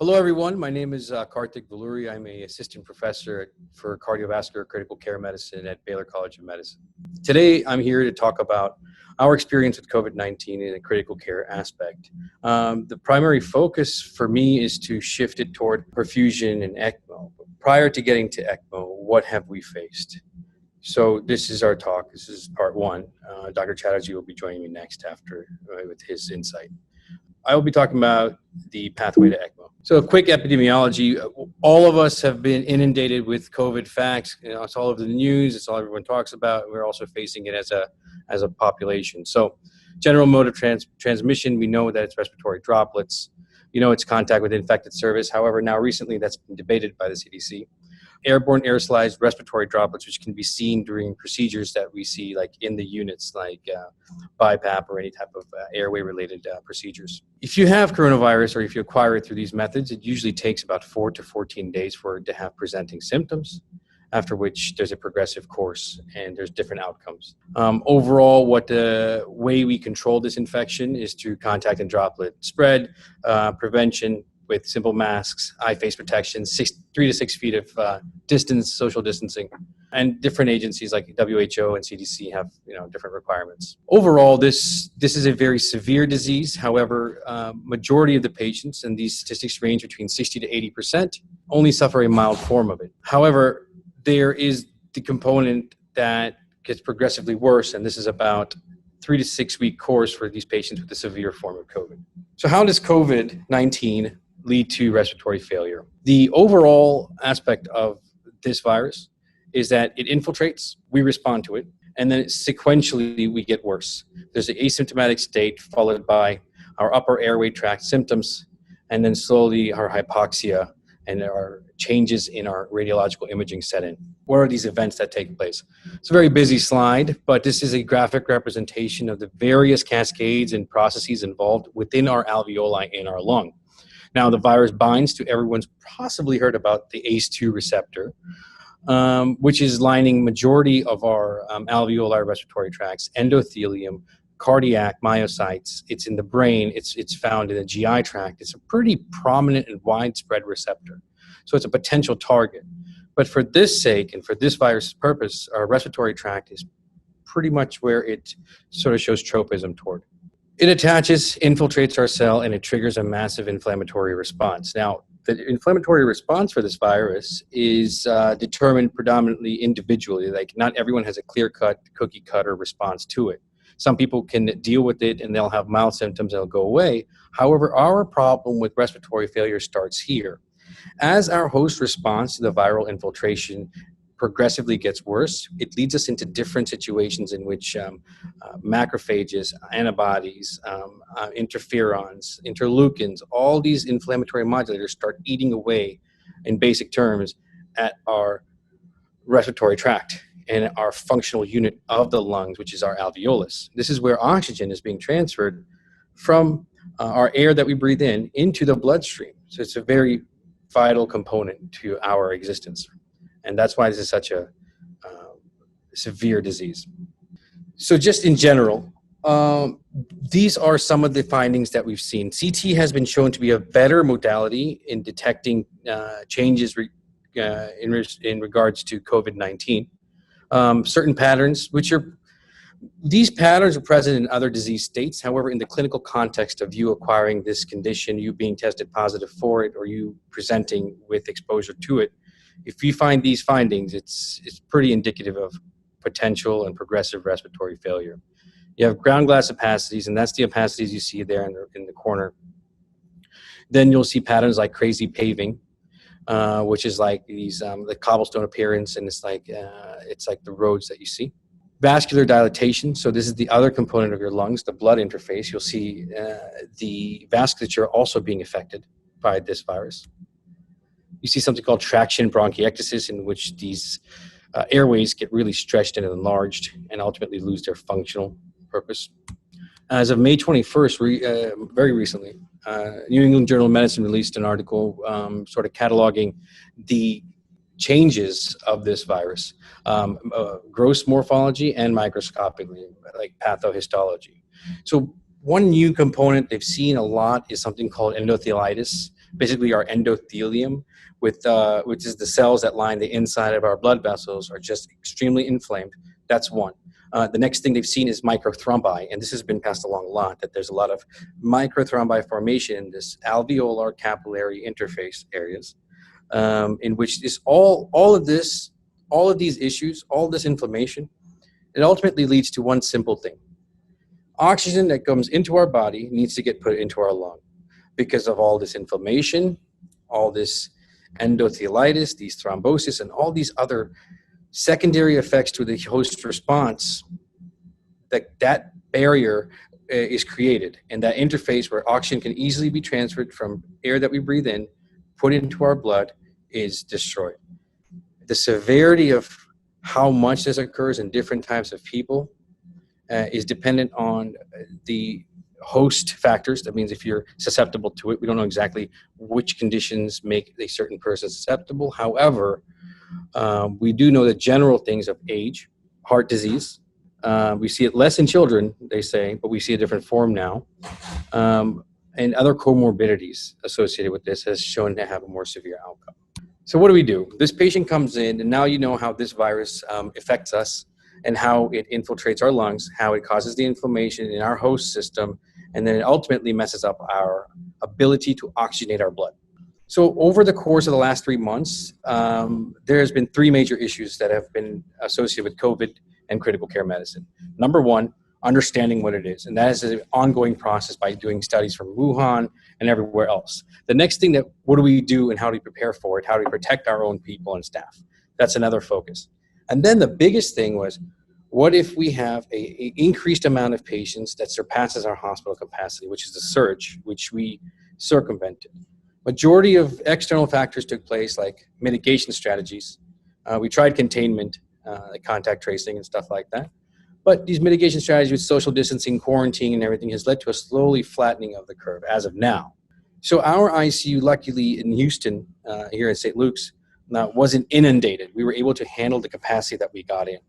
Hello, everyone. My name is Karthik Valluri. I'm an assistant professor for cardiovascular critical care medicine at Baylor College of Medicine. Today, I'm here to talk about our experience with COVID-19 in a critical care aspect. The primary focus for me is to shift it toward perfusion and ECMO. Prior to getting to ECMO, what have we faced? So this is our talk. This is part one. Dr. Chatterjee will be joining me next after with his insight. I will be talking about the pathway to ECMO. So a quick epidemiology. All of us have been inundated with COVID facts. It's all over the news. It's all everyone talks about. We're also facing it as a population. So general mode of transmission, we know that it's respiratory droplets. You know, it's contact with infected surface. However, now recently that's been debated by the CDC. Airborne aerosolized respiratory droplets, which can be seen during procedures that we see like in the units, like BiPAP or any type of airway-related procedures. If you have coronavirus or if you acquire it through these methods, it usually takes about 4 to 14 days for it to have presenting symptoms, after which there's a progressive course and there's different outcomes. Overall, what the way we control this infection is through contact and droplet spread, prevention, with simple masks, eye face protection, 3 to 6 feet of distance, social distancing, and different agencies like WHO and CDC have different requirements. Overall, this is a very severe disease. However, majority of the patients, and these statistics range between 60 to 80%, only suffer a mild form of it. However, there is the component that gets progressively worse, and this is about 3 to 6 week course for these patients with a severe form of COVID. So how does COVID-19 lead to respiratory failure? The overall aspect of this virus is that it infiltrates, we respond to it, and then sequentially we get worse. There's an asymptomatic state followed by our upper airway tract symptoms, and then slowly our hypoxia and our changes in our radiological imaging set in. What are these events that take place? It's a very busy slide, but this is a graphic representation of the various cascades and processes involved within our alveoli in our lung. Now, the virus binds to everyone's possibly heard about the ACE2 receptor, which is lining majority of our alveolar respiratory tracts, endothelium, cardiac myocytes. It's in the brain. It's found in the GI tract. It's a pretty prominent and widespread receptor. So it's a potential target. But for this sake and for this virus's purpose, our respiratory tract is pretty much where it sort of shows tropism toward. It attaches, infiltrates our cell, and it triggers a massive inflammatory response. Now, the inflammatory response for this virus is determined predominantly individually. Like, not everyone has a clear-cut, cookie-cutter response to it. Some people can deal with it and they'll have mild symptoms and they'll go away. However, our problem with respiratory failure starts here. As our host responds to the viral infiltration progressively gets worse, it leads us into different situations in which macrophages, antibodies, interferons, interleukins, all these inflammatory modulators start eating away, in basic terms, at our respiratory tract and our functional unit of the lungs, which is our alveolus. This is where oxygen is being transferred from our air that we breathe in into the bloodstream. So it's a very vital component to our existence. And that's why this is such a severe disease. So just in general, these are some of the findings that we've seen. CT has been shown to be a better modality in detecting changes in regards to COVID-19. Certain patterns, these patterns are present in other disease states. However, in the clinical context of you acquiring this condition, you being tested positive for it, or you presenting with exposure to it, if you find these findings, it's pretty indicative of potential and progressive respiratory failure. You have ground glass opacities, and that's the opacities you see there in the corner. Then you'll see patterns like crazy paving, which is like these the cobblestone appearance, and it's like the roads that you see. Vascular dilatation, so this is the other component of your lungs, the blood interface. You'll see the vasculature also being affected by this virus. You see something called traction bronchiectasis, in which these airways get really stretched and enlarged and ultimately lose their functional purpose. As of May 21st, very recently, New England Journal of Medicine released an article sort of cataloging the changes of this virus, gross morphology and microscopically, like pathohistology. So one new component they've seen a lot is something called endothelitis, basically our endothelium, which is the cells that line the inside of our blood vessels, are just extremely inflamed. That's one. The next thing they've seen is microthrombi, and this has been passed along a lot, that there's a lot of microthrombi formation in this alveolar capillary interface areas, in which is all of these issues, all this inflammation, it ultimately leads to one simple thing. Oxygen that comes into our body needs to get put into our lung because of all this inflammation, all this endothelitis, these thrombosis, and all these other secondary effects to the host response. That barrier is created, and that interface where oxygen can easily be transferred from air that we breathe in, put into our blood, is destroyed. The severity of how much this occurs in different types of people is dependent on the host factors. That means if you're susceptible to it, we don't know exactly which conditions make a certain person susceptible. However, we do know the general things of age, heart disease. We see it less in children, they say, but we see a different form now. And other comorbidities associated with this has shown to have a more severe outcome. So what do? This patient comes in, and now you know how this virus affects us and how it infiltrates our lungs, how it causes the inflammation in our host system, and then it ultimately messes up our ability to oxygenate our blood. So over the course of the last 3 months, there has been 3 major issues that have been associated with COVID and critical care medicine. Number one, understanding what it is. And that is an ongoing process by doing studies from Wuhan and everywhere else. The next thing, that what do we do and how do we prepare for it? How do we protect our own people and staff? That's another focus. And then the biggest thing was, what if we have a increased amount of patients that surpasses our hospital capacity, which is a surge, which we circumvented. Majority of external factors took place, like mitigation strategies. We tried containment, like contact tracing and stuff like that. But these mitigation strategies with social distancing, quarantine, and everything has led to a slowly flattening of the curve as of now. So our ICU, luckily in Houston, here at St. Luke's, wasn't inundated. We were able to handle the capacity that we got in.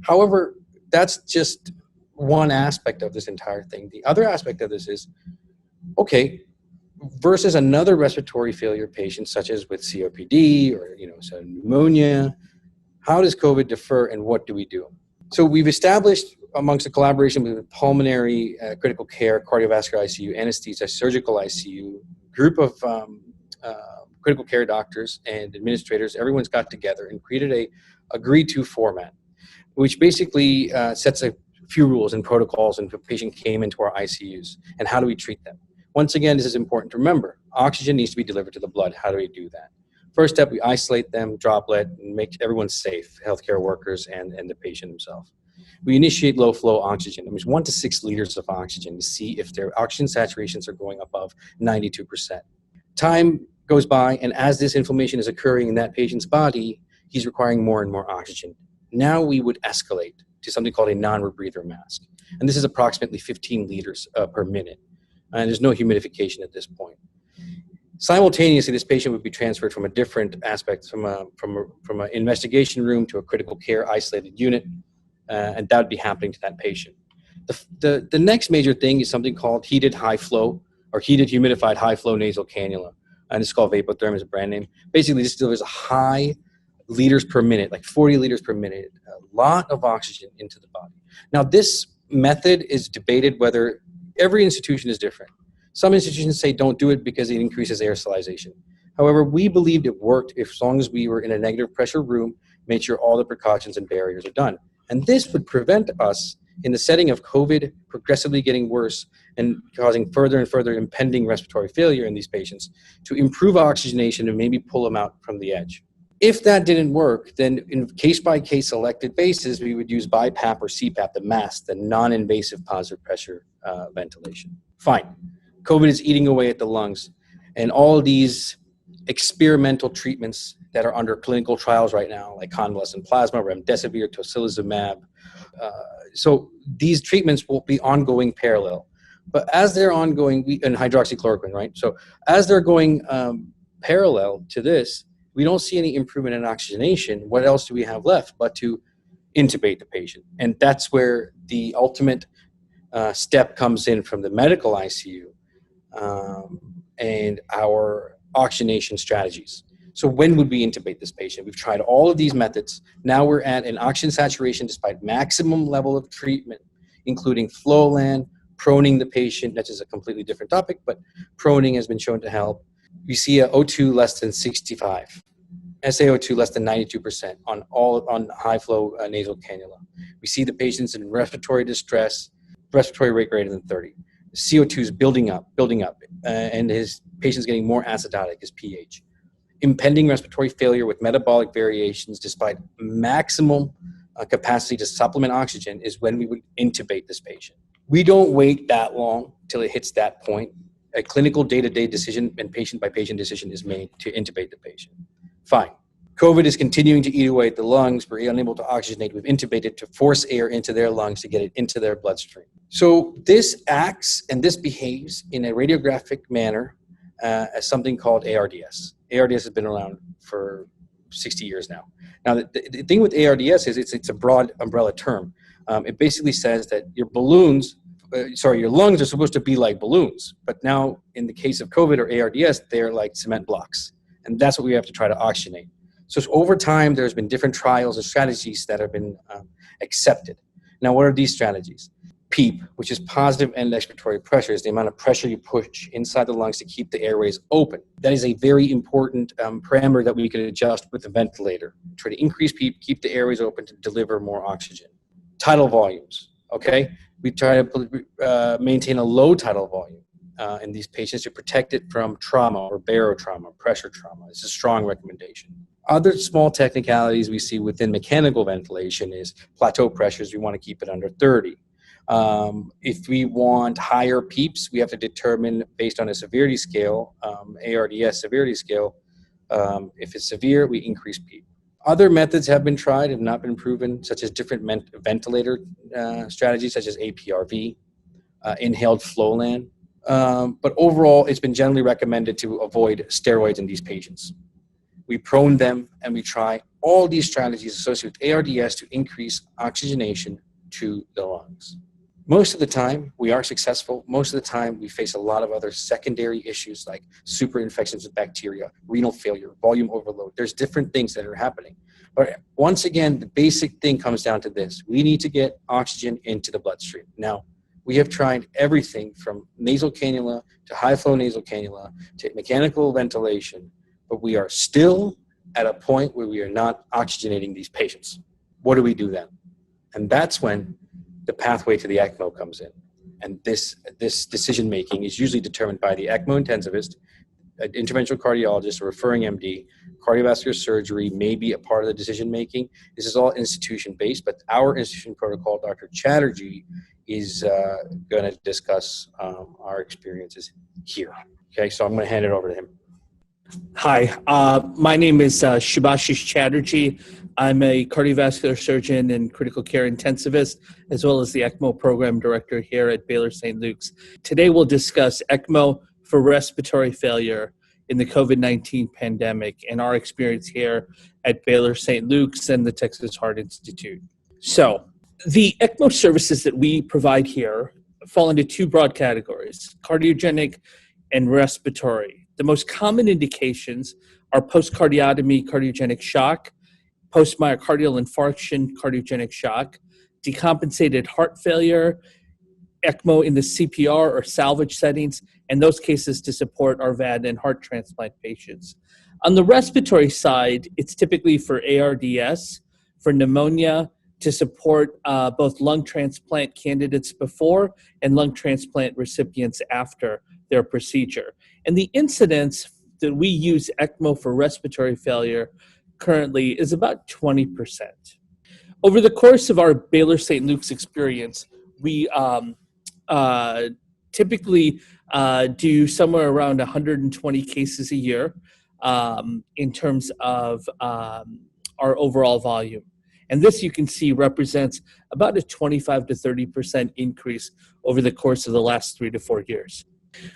However, that's just one aspect of this entire thing. The other aspect of this is, okay, versus another respiratory failure patient, such as with COPD or so pneumonia, how does COVID differ, and what do we do? So we've established, amongst a collaboration with pulmonary, critical care, cardiovascular ICU, anesthesia, surgical ICU, group of critical care doctors and administrators, everyone's got together and created a agreed-to format, which basically sets a few rules and protocols when a patient came into our ICUs, and how do we treat them. Once again, this is important to remember. Oxygen needs to be delivered to the blood. How do we do that? First step, we isolate them, droplet, and make everyone safe, healthcare workers and the patient himself. We initiate low flow oxygen. That means 1 to 6 liters of oxygen to see if their oxygen saturations are going above 92%. Time goes by, and as this inflammation is occurring in that patient's body, he's requiring more and more oxygen. Now we would escalate to something called a non-rebreather mask. And this is approximately 15 liters per minute. And there's no humidification at this point. Simultaneously, this patient would be transferred from a different aspect, from an investigation room to a critical care isolated unit, and that would be happening to that patient. The next major thing is something called heated high flow, or heated humidified high flow nasal cannula, and it's called Vapotherm, is a brand name. Basically, this delivers a high liters per minute, like 40 liters per minute, a lot of oxygen into the body. Now, this method is debated whether every institution is different. Some institutions say don't do it because it increases aerosolization. However, we believed it worked as long as we were in a negative pressure room, made sure all the precautions and barriers are done. And this would prevent us, in the setting of COVID progressively getting worse and causing further and further impending respiratory failure in these patients, to improve oxygenation and maybe pull them out from the edge. If that didn't work, then in case-by-case selected basis, we would use BiPAP or CPAP, the mask, the non-invasive positive pressure ventilation. Fine. COVID is eating away at the lungs, and all these experimental treatments that are under clinical trials right now, like convalescent plasma, remdesivir, tocilizumab. So these treatments will be ongoing parallel. But as they're ongoing, and hydroxychloroquine, right? So as they're going parallel to this, we don't see any improvement in oxygenation. What else do we have left but to intubate the patient? And that's where the ultimate step comes in from the medical ICU and our oxygenation strategies. So when would we intubate this patient? We've tried all of these methods. Now we're at an oxygen saturation despite maximum level of treatment, including Flolan, proning the patient. That's just a completely different topic, but proning has been shown to help. We see a O2 less than 65, SaO2 less than 92% on high flow nasal cannula. We see the patients in respiratory distress, respiratory rate greater than 30. CO2 is building up, and his patient's getting more acidotic, his pH. Impending respiratory failure with metabolic variations despite maximum capacity to supplement oxygen is when we would intubate this patient. We don't wait that long till it hits that point. A clinical day-to-day decision and patient-by-patient decision is made to intubate the patient. Fine. COVID is continuing to eat away at the lungs. We're unable to oxygenate. We've intubated to force air into their lungs to get it into their bloodstream. So this acts and this behaves in a radiographic manner as something called ARDS. ARDS has been around for 60 years now. Now, the thing with ARDS is it's a broad umbrella term. It basically says that your lungs are supposed to be like balloons, but now in the case of COVID or ARDS, they're like cement blocks. And that's what we have to try to oxygenate. So over time, there's been different trials and strategies that have been accepted. Now, what are these strategies? PEEP, which is positive end expiratory pressure, is the amount of pressure you push inside the lungs to keep the airways open. That is a very important parameter that we can adjust with the ventilator. Try to increase PEEP, keep the airways open to deliver more oxygen. Tidal volumes, okay? We try to maintain a low tidal volume in these patients to protect it from trauma or barotrauma, pressure trauma. It's a strong recommendation. Other small technicalities we see within mechanical ventilation is plateau pressures. We want to keep it under 30. If we want higher PEEPs, we have to determine based on a severity scale, ARDS severity scale. If it's severe, we increase PEEP. Other methods have been tried, have not been proven, such as different ventilator strategies, such as APRV, inhaled Flolan. But overall, it's been generally recommended to avoid steroids in these patients. We prone them and we try all these strategies associated with ARDS to increase oxygenation to the lungs. Most of the time, we are successful. Most of the time, we face a lot of other secondary issues like super infections with bacteria, renal failure, volume overload. There's different things that are happening. But once again, the basic thing comes down to this. We need to get oxygen into the bloodstream. Now, we have tried everything from nasal cannula to high flow nasal cannula to mechanical ventilation, but we are still at a point where we are not oxygenating these patients. What do we do then? And that's when the pathway to the ECMO comes in. And this decision-making is usually determined by the ECMO intensivist, an interventional cardiologist, a referring MD. Cardiovascular surgery may be a part of the decision-making. This is all institution-based, but our institution protocol, Dr. Chatterjee, is going to discuss our experiences here. Okay, so I'm going to hand it over to him. Hi, my name is Shubhashish Chatterjee. I'm a cardiovascular surgeon and critical care intensivist, as well as the ECMO program director here at Baylor St. Luke's. Today we'll discuss ECMO for respiratory failure in the COVID-19 pandemic and our experience here at Baylor St. Luke's and the Texas Heart Institute. So, the ECMO services that we provide here fall into two broad categories, cardiogenic and respiratory. The most common indications are post-cardiotomy cardiogenic shock, post-myocardial infarction cardiogenic shock, decompensated heart failure, ECMO in the CPR or salvage settings, and those cases to support our VAD and heart transplant patients. On the respiratory side, it's typically for ARDS, for pneumonia, to support both lung transplant candidates before and lung transplant recipients after their procedure. And the incidence that we use ECMO for respiratory failure currently is about 20%. Over the course of our Baylor St. Luke's experience, we typically do somewhere around 120 cases a year in terms of our overall volume. And this, you can see, represents about a 25 to 30% increase over the course of the last 3 to 4 years.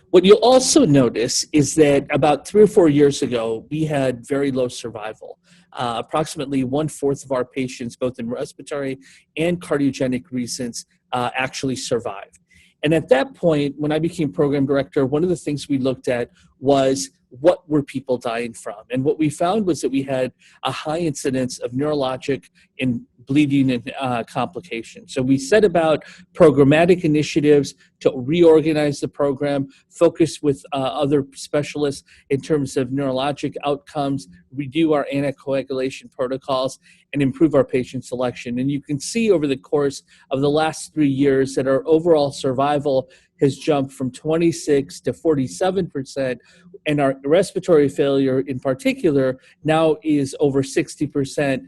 What you'll also notice is that about 3 or 4 years ago, we had very low survival. Approximately 1/4 of our patients, both in respiratory and cardiogenic reasons, actually survived. And at that point, when I became program director, one of the things we looked at was what were people dying from. And what we found was that we had a high incidence of neurologic and bleeding and complications. So we set about programmatic initiatives to reorganize the program, focus with other specialists in terms of neurologic outcomes, redo our anticoagulation protocols, and improve our patient selection. And you can see over the course of the last 3 years that our overall survival has jumped from 26 to 47%, and our respiratory failure in particular now is over 60%,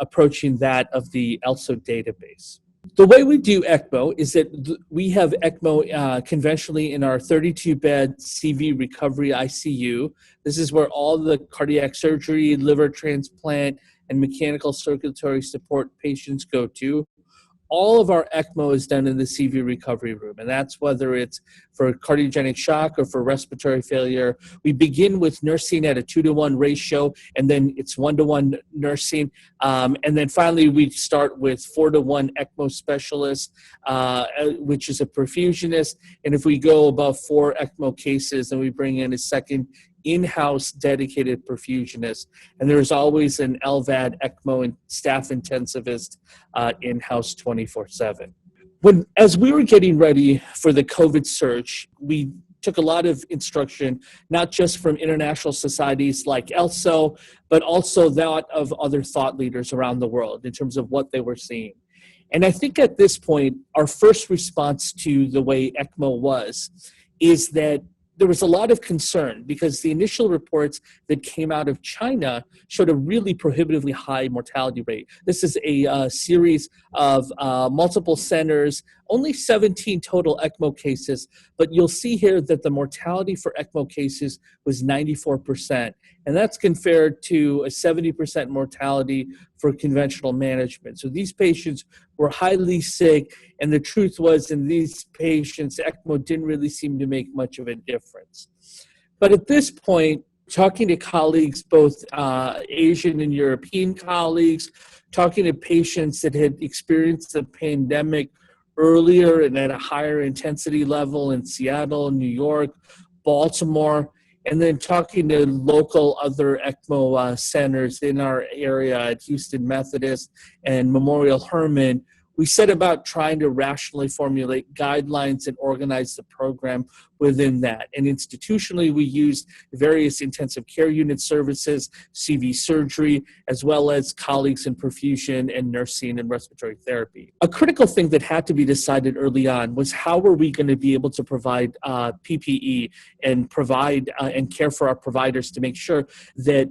approaching that of the ELSO database. The way we do ECMO is that we have ECMO conventionally in our 32-bed CV recovery ICU. This is where all the cardiac surgery, liver transplant, and mechanical circulatory support patients go to. All of our ECMO is done in the CV recovery room, and that's whether it's for cardiogenic shock or for respiratory failure. We begin with nursing at a 2-to-1 ratio, and then it's 1-to-1 nursing. And then finally, we start with 4-to-1 ECMO specialist, which is a perfusionist. And if we go above 4 ECMO cases, then we bring in a second in-house dedicated perfusionist, and there's always an LVAD ECMO and staff intensivist in-house 24/7. As we were getting ready for the COVID surge, we took a lot of instruction, not just from international societies like ELSO, but also that of other thought leaders around the world in terms of what they were seeing. And I think at this point, our first response to the way ECMO was is that there was a lot of concern because the initial reports that came out of China showed a really prohibitively high mortality rate. This is a series of multiple centers, only 17 total ECMO cases, but you'll see here that the mortality for ECMO cases was 94%, and that's compared to a 70% mortality for conventional management. So these patients were highly sick, and the truth was in these patients, ECMO didn't really seem to make much of a difference. But at this point, talking to colleagues, both Asian and European colleagues, talking to patients that had experienced the pandemic earlier and at a higher intensity level in Seattle, New York, Baltimore, and then talking to local other ECMO centers in our area at Houston Methodist and Memorial Hermann, we set about trying to rationally formulate guidelines and organize the program within that. And institutionally, we used various intensive care unit services, CV surgery, as well as colleagues in perfusion and nursing and respiratory therapy. A critical thing that had to be decided early on was how were we going to be able to provide PPE and provide and care for our providers to make sure that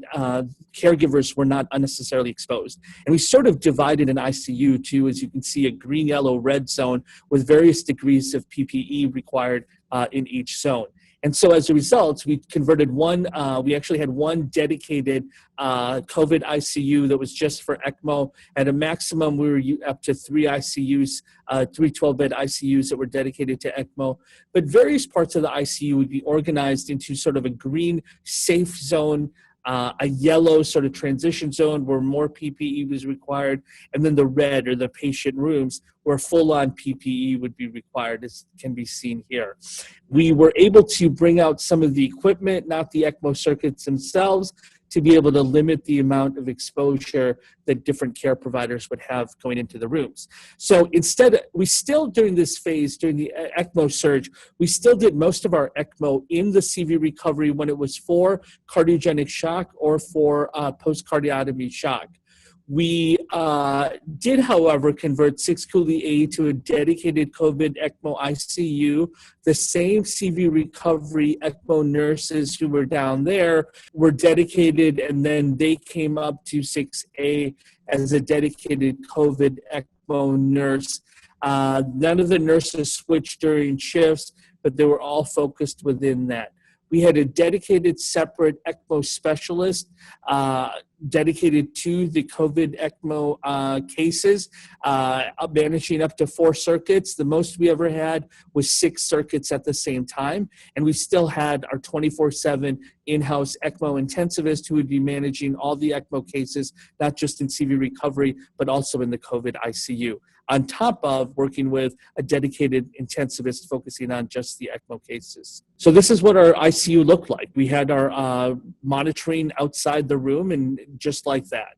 caregivers were not unnecessarily exposed. And we sort of divided an ICU to, as you can see, a green, yellow, red zone with various degrees of PPE required in each zone. And so as a result, we converted we actually had one dedicated COVID ICU that was just for ECMO. At a maximum, we were up to 3 ICUs, 3 12-bed ICUs that were dedicated to ECMO. But various parts of the ICU would be organized into sort of a green safe zone, a yellow sort of transition zone where more PPE was required, and then the red or the patient rooms where full-on PPE would be required, as can be seen here. We were able to bring out some of the equipment, not the ECMO circuits themselves, to be able to limit the amount of exposure that different care providers would have going into the rooms. So instead, we still, during this phase, during the ECMO surge, we still did most of our ECMO in the CV recovery when it was for cardiogenic shock or for post-cardiotomy shock. We did, however, convert 6 Cooley A to a dedicated COVID ECMO ICU. The same CV recovery ECMO nurses who were down there were dedicated, and then they came up to 6A as a dedicated COVID ECMO nurse. None of the nurses switched during shifts, but they were all focused within that. We had a dedicated separate ECMO specialist dedicated to the COVID ECMO cases, managing up to 4 circuits. The most we ever had was 6 circuits at the same time, and we still had our 24/7 in-house ECMO intensivist who would be managing all the ECMO cases, not just in CV recovery, but also in the COVID ICU, on top of working with a dedicated intensivist focusing on just the ECMO cases. So this is what our ICU looked like. We had our monitoring outside the room, and just like that.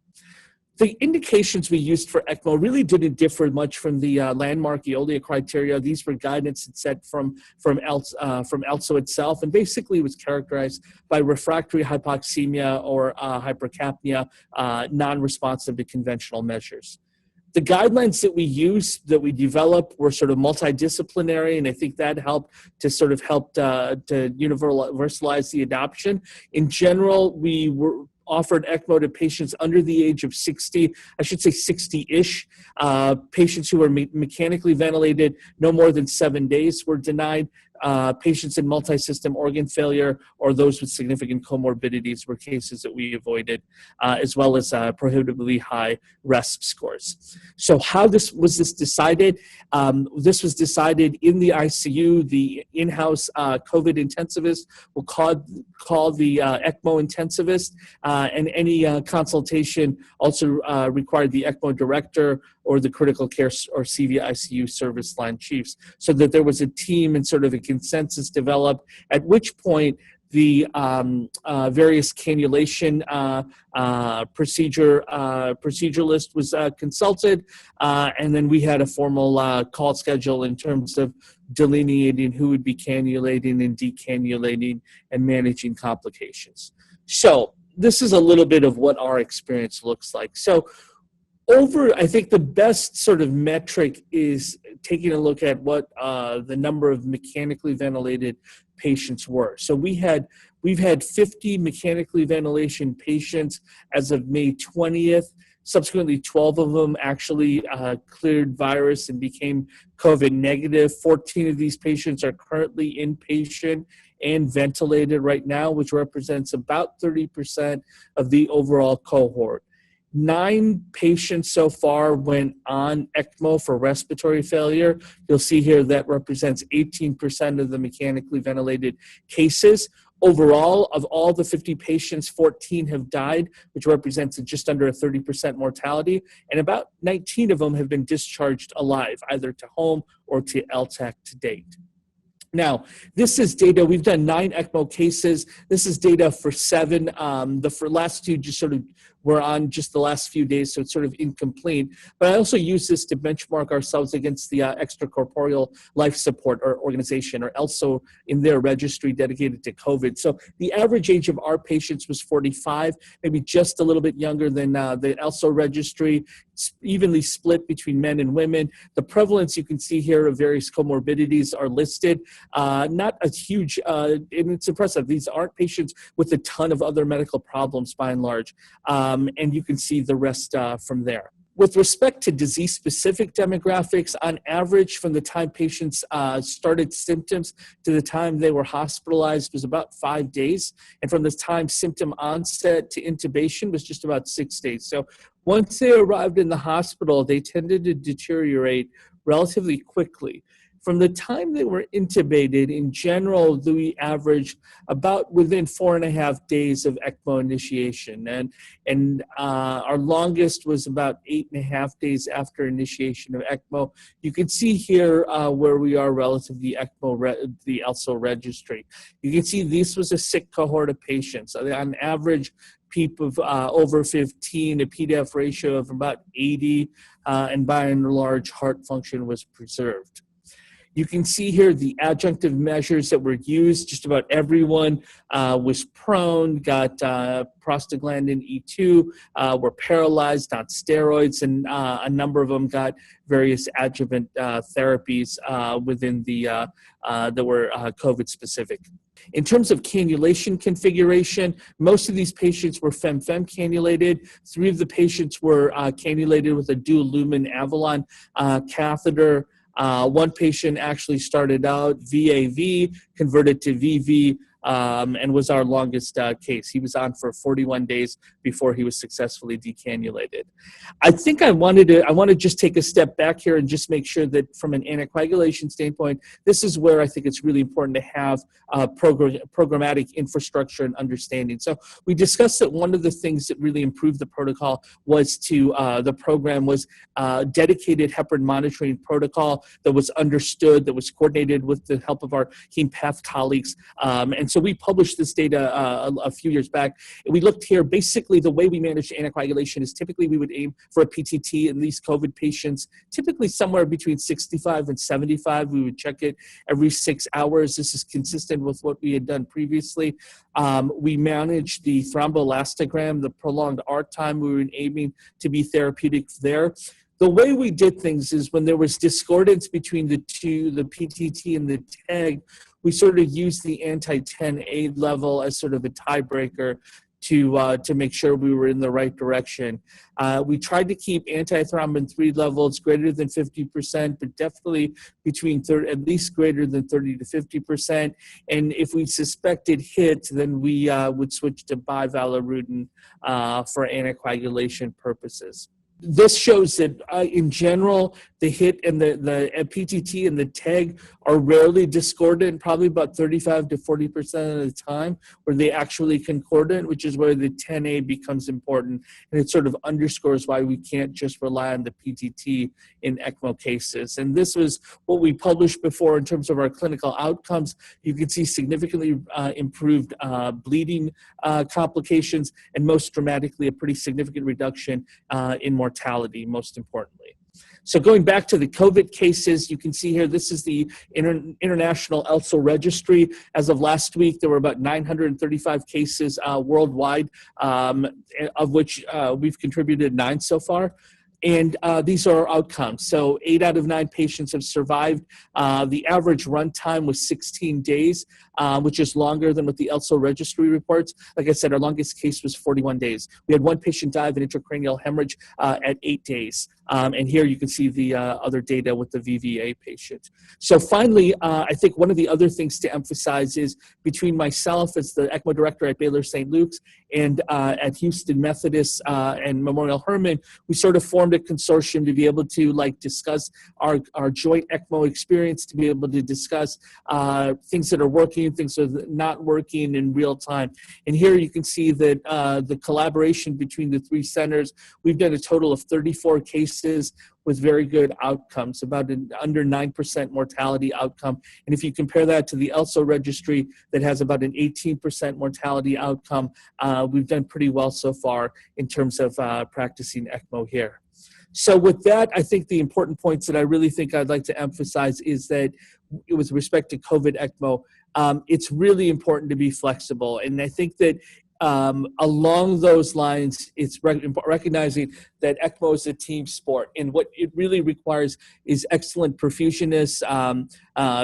The indications we used for ECMO really didn't differ much from the landmark Eolia criteria. These were guidance set from ELSO itself, and basically was characterized by refractory hypoxemia or hypercapnia, non-responsive to conventional measures. The guidelines that we used, that we developed, were sort of multidisciplinary, and I think that helped to universalize the adoption. In general, we offered ECMO to patients under the age of 60, I should say 60-ish. Patients who were mechanically ventilated no more than 7 days were denied. Patients in multi-system organ failure or those with significant comorbidities were cases that we avoided, as well as prohibitively high RESP scores. So how was this decided? This was decided in the ICU. The in-house COVID intensivist will call the ECMO intensivist, and any consultation also required the ECMO director or the critical care or CV ICU service line chiefs, so that there was a team and sort of a consensus developed, at which point the various cannulation procedure list was consulted, and then we had a formal call schedule in terms of delineating who would be cannulating and decannulating and managing complications. So this is a little bit of what our experience looks like. So I think the best sort of metric is taking a look at what the number of mechanically ventilated patients were. So we've had 50 mechanically ventilation patients as of May 20th. Subsequently, 12 of them actually cleared virus and became COVID negative. 14 of these patients are currently inpatient and ventilated right now, which represents about 30% of the overall cohort. 9 patients so far went on ECMO for respiratory failure. You'll see here that represents 18% of the mechanically ventilated cases. Overall, of all the 50 patients, 14 have died, which represents just under a 30% mortality, and about 19 of them have been discharged alive, either to home or to LTAC to date. Now, this is data. We've done 9 ECMO cases. This is data for 7. The last 2 just sort of were on just the last few days, so it's sort of incomplete. But I also use this to benchmark ourselves against the Extracorporeal Life Support Organization, or ELSO, in their registry dedicated to COVID. So the average age of our patients was 45, maybe just a little bit younger than the ELSO registry. It's evenly split between men and women. The prevalence you can see here of various comorbidities are listed. Not a huge, and it's impressive. These aren't patients with a ton of other medical problems by and large. And you can see the rest from there. With respect to disease-specific demographics, on average, from the time patients started symptoms to the time they were hospitalized was about 5 days. And from the time symptom onset to intubation was just about 6 days. So once they arrived in the hospital, they tended to deteriorate relatively quickly. From the time they were intubated, in general, we averaged about within 4.5 days of ECMO initiation. And our longest was about 8.5 days after initiation of ECMO. You can see here where we are relative to the ECMO, the ELSO registry. You can see this was a sick cohort of patients. On average, PEEP of over 15, a PDAF ratio of about 80, and by and large, heart function was preserved. You can see here the adjunctive measures that were used. Just about everyone was prone, got prostaglandin E2, were paralyzed, on steroids, and a number of them got various adjuvant therapies within the that were COVID specific. In terms of cannulation configuration, most of these patients were fem-fem cannulated. 3 of the patients were cannulated with a dual lumen Avalon catheter. 1 patient actually started out VAV, converted to VV, and was our longest case. He was on for 41 days before he was successfully decannulated. I think I want to just take a step back here and just make sure that from an anticoagulation standpoint, this is where I think it's really important to have programmatic infrastructure and understanding. So we discussed that one of the things that really improved the protocol was the program was dedicated heparin monitoring protocol that was understood, that was coordinated with the help of our heme path colleagues. And so we published this data a few years back. And we looked here, basically the way we manage anticoagulation is typically we would aim for a PTT in these COVID patients, typically somewhere between 65 and 75. We would check it every 6 hours. This is consistent with what we had done previously. We managed the thromboelastogram, the prolonged ART time. We were aiming to be therapeutic there. The way we did things is when there was discordance between the two, the PTT and the TAG, we sort of used the anti-10A level as sort of a tiebreaker to make sure we were in the right direction. We tried to keep antithrombin 3 levels greater than 50%, but definitely between at least greater than 30 to 50%. And if we suspected HIT, then we would switch to bivalirudin for anticoagulation purposes. This shows that in general, the HIT and the PTT and the TAG are rarely discordant, probably about 35 to 40% of the time, where they actually concordant, which is where the 10A becomes important. And it sort of underscores why we can't just rely on the PTT in ECMO cases. And this was what we published before in terms of our clinical outcomes. You can see significantly improved bleeding complications, and most dramatically, a pretty significant reduction in mortality, most importantly. So going back to the COVID cases, you can see here, this is the International ELSO Registry. As of last week, there were about 935 cases worldwide, of which we've contributed 9 so far. And these are our outcomes. So 8 out of 9 patients have survived. The average run time was 16 days, which is longer than what the ELSO registry reports. Like I said, our longest case was 41 days. We had 1 patient die of an intracranial hemorrhage at 8 days. And here you can see the other data with the VVA patient. So finally, I think one of the other things to emphasize is between myself as the ECMO director at Baylor St. Luke's and at Houston Methodist and Memorial Hermann, we sort of formed a consortium to be able to discuss our joint ECMO experience, to be able to discuss things that are working, things that are not working in real time. And here you can see that the collaboration between the 3 centers, we've done a total of 34 cases with very good outcomes, about an under 9% mortality outcome. And if you compare that to the ELSO registry that has about an 18% mortality outcome, we've done pretty well so far in terms of practicing ECMO here. So with that, I think the important points that I really think I'd like to emphasize is that with respect to COVID ECMO, it's really important to be flexible. And I think that along those lines, it's recognizing that ECMO is a team sport, and what it really requires is excellent perfusionists.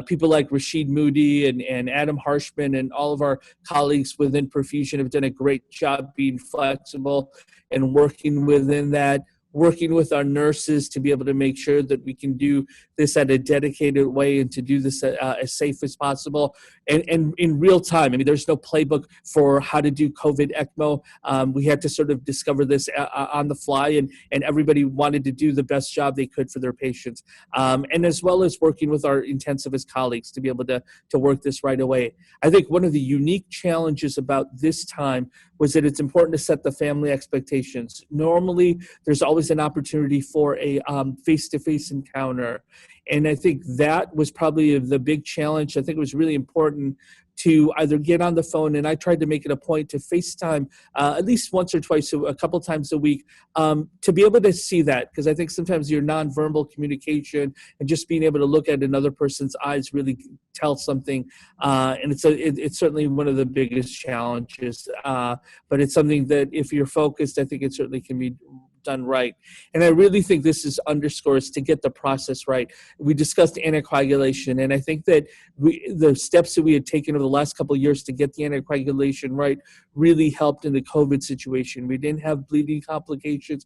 People like Rashid Moody and Adam Harshman and all of our colleagues within perfusion have done a great job being flexible and working within that, working with our nurses to be able to make sure that we can do this at a dedicated way and to do this as safe as possible and in real time. I mean, there's no playbook for how to do COVID ECMO. We had to sort of discover this on the fly, and everybody wanted to do the best job they could for their patients. And as well as working with our intensivist colleagues to be able to work this right away. I think one of the unique challenges about this time was that it's important to set the family expectations. Normally, there's always an opportunity for a face-to-face encounter. And I think that was probably the big challenge. I think it was really important to either get on the phone, and I tried to make it a point to FaceTime at least once or twice, a couple times a week, to be able to see that, because I think sometimes your nonverbal communication and just being able to look at another person's eyes really tells something, and it's certainly one of the biggest challenges, but it's something that if you're focused, I think it certainly can be done right. And I really think this is underscores to get the process right. We discussed anticoagulation, and I think that the steps that we had taken over the last couple of years to get the anticoagulation right really helped in the COVID situation. We didn't have bleeding complications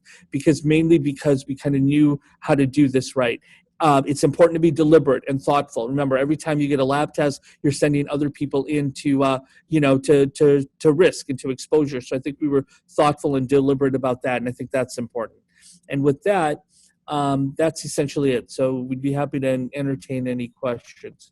mainly because we kind of knew how to do this right. It's important to be deliberate and thoughtful. Remember, every time you get a lab test, you're sending other people into, to risk and to exposure. So I think we were thoughtful and deliberate about that, and I think that's important. And with that, that's essentially it. So we'd be happy to entertain any questions.